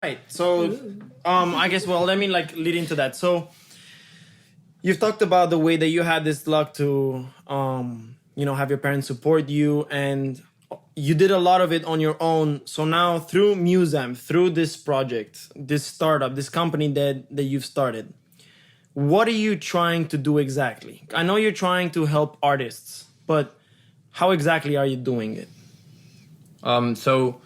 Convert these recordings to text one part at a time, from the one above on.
Right. So, I guess, well, let me like lead into that. So, you've talked about the way that you had this luck to, have your parents support you, and you did a lot of it on your own. So now, through Muzeamp, through this project, this startup, this company that you've started, what are you trying to do exactly? I know you're trying to help artists, but how exactly are you doing it? So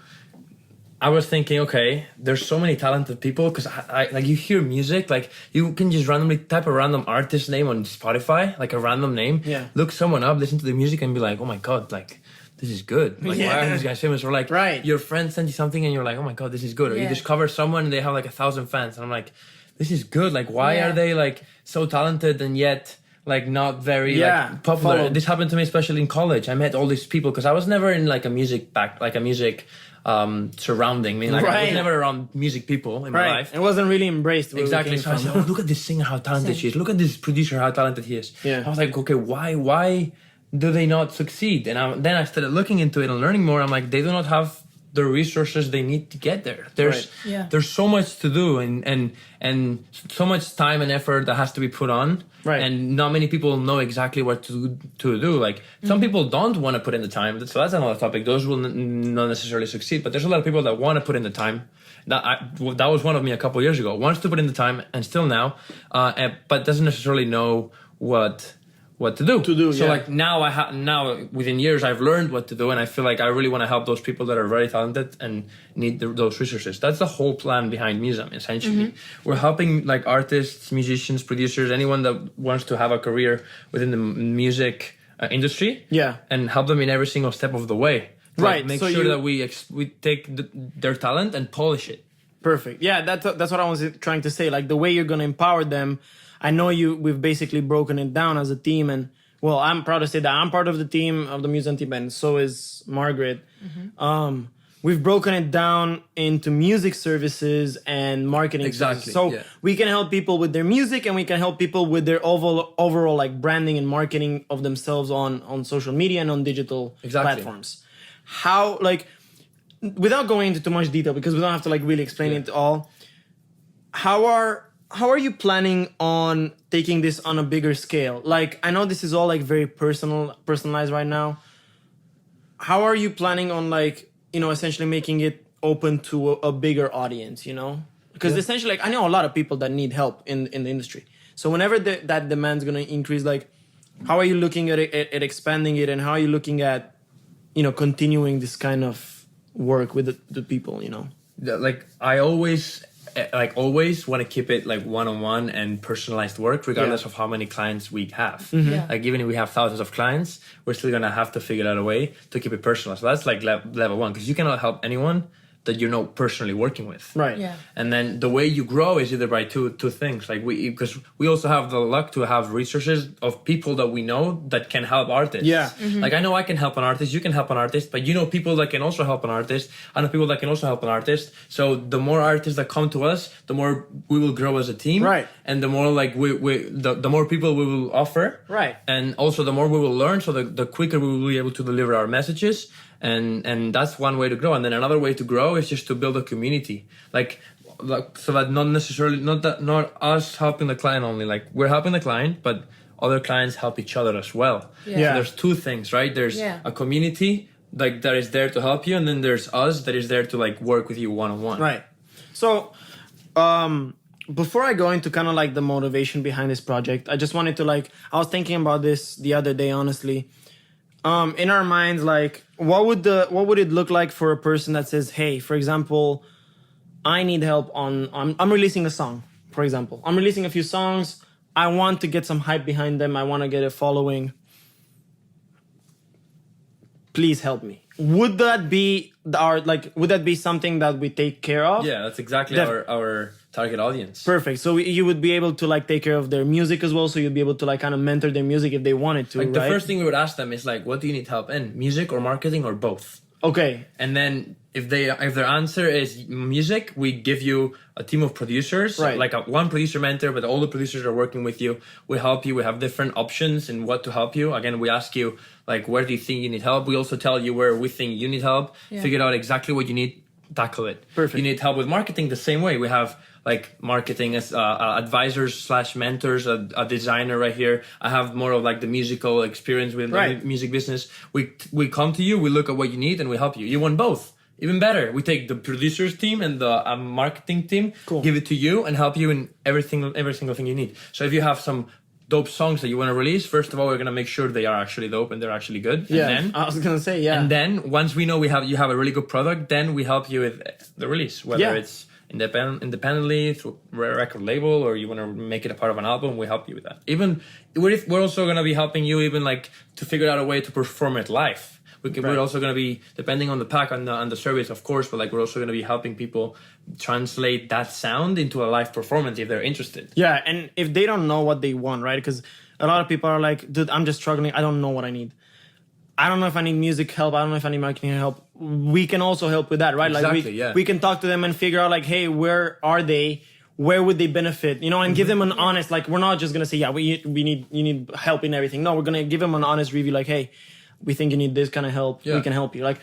I was thinking, okay, there's so many talented people because I like you hear music, like you can just randomly type a random artist name on Spotify, like a random name. Yeah. Look someone up, listen to the music, and be like, oh my god, like this is good. Like why are these guys famous? Or like Right. your friend sent you something and you're like, oh my god, this is good. Or you discover someone and they have like 1,000 fans, and I'm like, this is good. Like why are they like so talented and yet like not very like popular? This happened to me especially in college. I met all these people because I was never in like a music surrounding me. Like I was never around music people in my life. It wasn't really embraced. Exactly. So I said, oh, look at this singer, how talented she is. Look at this producer, how talented he is. Yeah. I was like, okay, why do they not succeed? And then I started looking into it and learning more. I'm like, they do not have the resources they need to get there. There's so much to do and so much time and effort that has to be put on. Right. And not many people know exactly what to do. Like some people don't want to put in the time. So that's another topic. Those will not necessarily succeed. But there's a lot of people that want to put in the time. That was one of me a couple of years ago. Wants to put in the time and still now, but doesn't necessarily know what to do. So like now within years I've learned what to do, and I feel like I really want to help those people that are very talented and need those resources. That's the whole plan behind Muzeamp. Essentially, we're helping like artists, musicians, producers, anyone that wants to have a career within the music industry. Yeah, and help them in every single step of the way. Right. Make sure that we take their talent and polish it. Perfect. Yeah, that's what I was trying to say. Like the way you're gonna empower them. I know we've basically broken it down as a team, and well, I'm proud to say that I'm part of the team, of the Muzeamp team, and so is Margaret. We've broken it down into music services and marketing services. So we can help people with their music, and we can help people with their overall like branding and marketing of themselves on social media and on digital platforms. How, like, without going into too much detail, because we don't have to like really explain it all, how are you planning on taking this on a bigger scale? Like, I know this is all like very personalized right now. How are you planning on like, essentially making it open to a bigger audience, Because essentially, like, I know a lot of people that need help in the industry. So whenever that demand's going to increase, like, how are you looking at it, at expanding it, and how are you looking at, continuing this kind of work with the people, Like, I always want to keep it like one-on-one and personalized work regardless of how many clients we have. Like even if we have thousands of clients, we're still gonna have to figure out a way to keep it personal. So that's like level one, because you cannot help anyone that you're personally working with. Right. Yeah. And then the way you grow is either by two things. Like because we also have the luck to have resources of people that we know that can help artists. Yeah. Like I know I can help an artist, you can help an artist, but people that can also help an artist. I know people that can also help an artist. So the more artists that come to us, the more we will grow as a team. Right. And the more like the more people we will offer. Right. And also the more we will learn, so the quicker we will be able to deliver our messages. And that's one way to grow. And then another way to grow is just to build a community, like so that not us helping the client only. Like we're helping the client, but other clients help each other as well. So there's two things, right? There's a community like that is there to help you, and then there's us that is there to like work with you one-on-one. Right. So before I go into kind of like the motivation behind this project, I just wanted to I was thinking about this the other day, honestly. In our minds, like, what would it look like for a person that says, hey, for example, I need help I'm releasing a song, for example. I'm releasing a few songs. I want to get some hype behind them. I want to get a following. Please help me. Would that be something that we take care of? Yeah, that's exactly our target audience. Perfect. So you would be able to like take care of their music as well. So you'd be able to like kind of mentor their music if they wanted to. Like the first thing we would ask them is like, what do you need help in? Music or marketing or both? Okay. And then if their answer is music, we give you a team of producers, like one producer mentor, but all the producers are working with you. We help you. We have different options in what to help you. Again, we ask you like, where do you think you need help? We also tell you where we think you need help. Figure out exactly what you need tackle it. Perfect. You need help with marketing the same way. We have like marketing as advisors slash mentors, a designer right here. I have more of like the musical experience with the music business. We come to you, we look at what you need, and we help you. You want both. Even better, we take the producers team and the marketing team, give it to you, and help you in every single thing you need. So if you have some dope songs that you want to release, first of all, we're gonna make sure they are actually dope and they're actually good. Yeah, and then, I was gonna say, yeah. And then once we know you have a really good product, then we help you with the release, whether it's independently through a record label or you want to make it a part of an album. We help you with that. Even we're also gonna be helping you even like to figure out a way to perform it live. We're also going to be, depending on the pack and the service, of course, but like we're also going to be helping people translate that sound into a live performance if they're interested. Yeah, and if they don't know what they want, right? Because a lot of people are like, dude, I'm just struggling. I don't know what I need. I don't know if I need music help. I don't know if I need marketing help. We can also help with that, right? Exactly, like we can talk to them and figure out like, hey, where are they? Where would they benefit? You know, and give them an honest, like, we're not just going to say, yeah, you need help in everything. No, we're going to give them an honest review like, hey, we think you need this kind of help. We can help you. Like,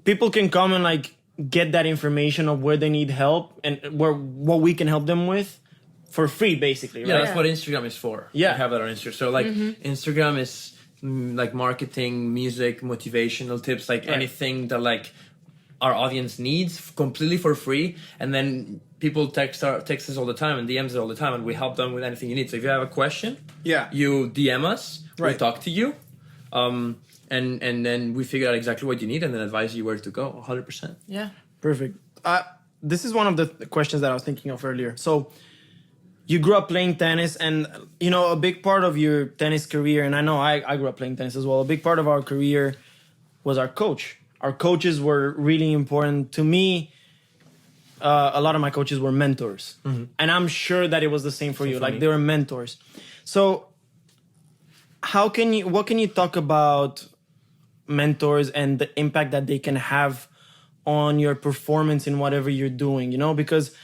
people can come and like get that information of where they need help and what we can help them with for free, basically. Yeah, right? that's what Instagram is for. Yeah, we have that on Instagram. So like Instagram is like marketing, music, motivational tips, like anything that like our audience needs completely for free. And then people text us all the time and DMs us all the time, and we help them with anything you need. So if you have a question, you DM us. We'll talk to you. And then we figure out exactly what you need and then advise you where to go 100%. Yeah. Perfect. This is one of the questions that I was thinking of earlier. So you grew up playing tennis and, you know, a big part of your tennis career, and I know I grew up playing tennis as well, a big part of our career was our coach. Our coaches were really important to me. A lot of my coaches were mentors. And I'm sure that it was the same for you. Like, they were mentors. So what can you talk about mentors and the impact that they can have on your performance in whatever you're doing, you know, because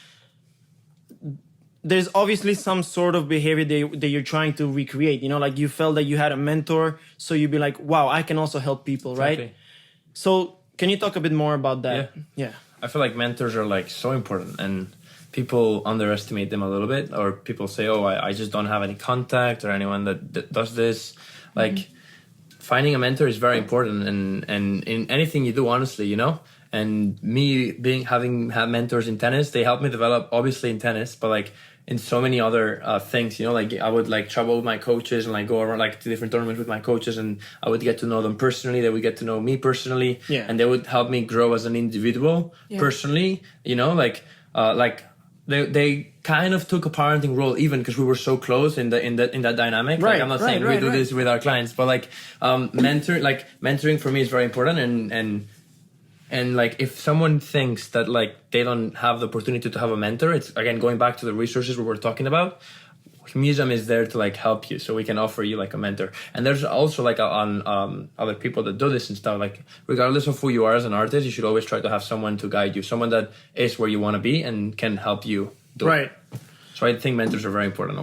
there's obviously some sort of behavior that you're trying to recreate, you know, like you felt that you had a mentor, so you'd be like, wow, I can also help people, right? So can you talk a bit more about that? Yeah. I feel like mentors are like so important, and people underestimate them a little bit, or people say, oh, I just don't have any contact or anyone that does this. Like, finding a mentor is very important, and in anything you do, honestly, you know. And me having had mentors in tennis, they helped me develop, obviously in tennis, but like in so many other things, you know. Like, I would like travel with my coaches and like go around like to different tournaments with my coaches, and I would get to know them personally. They would get to know me personally, and they would help me grow as an individual personally. You know, like they kind of took a parenting role, even because we were so close in that dynamic. Right, like, I'm not saying we do this with our clients, but like mentoring for me is very important. And like, if someone thinks that like they don't have the opportunity to have a mentor, it's again going back to the resources we were talking about. Museamp is there to like help you, so we can offer you like a mentor. And there's also like on other people that do this and stuff. Like, regardless of who you are as an artist, you should always try to have someone to guide you, someone that is where you want to be and can help you do it. So I think mentors are very important